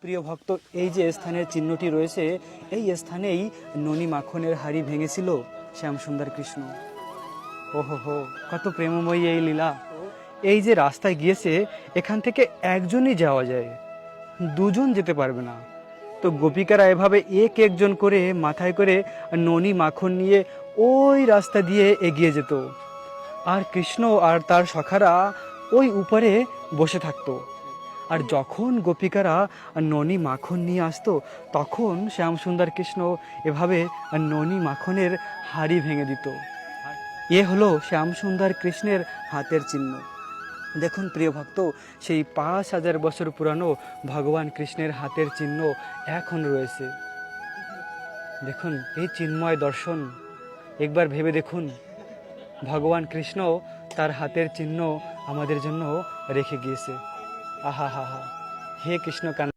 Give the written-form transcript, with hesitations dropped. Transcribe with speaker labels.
Speaker 1: প্রিয় ভক্ত, এই যে স্থানের চিহ্নটি রয়েছে, এই স্থানেই ননী মাখনের হাড়ি ভেঙেছিল শ্যামসুন্দর কৃষ্ণ। ওহো হো, কত প্রেমময়ী এই লীলা। এই যে রাস্তায় গিয়েছে, এখান থেকে একজনই যাওয়া যায়, দুজন যেতে পারবে না। তো গোপিকারা এভাবে এক একজন করে মাথায় করে ননী মাখন নিয়ে ওই রাস্তা দিয়ে এগিয়ে যেত, আর কৃষ্ণ আর তার সখারা ওই উপরে বসে থাকতো। আর যখন গোপিকারা ননী মাখন নিয়ে আসতো, তখন শ্যামসুন্দর কৃষ্ণ এভাবে ননী মাখনের হাড়ি ভেঙে দিত। এ হলো শ্যামসুন্দর কৃষ্ণের হাতের চিহ্ন। দেখুন প্রিয় ভক্ত, সেই ৫,০০০ বছর পুরানো ভগবান কৃষ্ণের হাতের চিহ্ন এখন রয়েছে। দেখুন এই চিন্ময় দর্শন, একবার ভেবে দেখুন, ভগবান কৃষ্ণ তার হাতের চিহ্ন আমাদের জন্য রেখে গিয়েছে। আহা হা হা, হে কৃষ্ণ কান্না।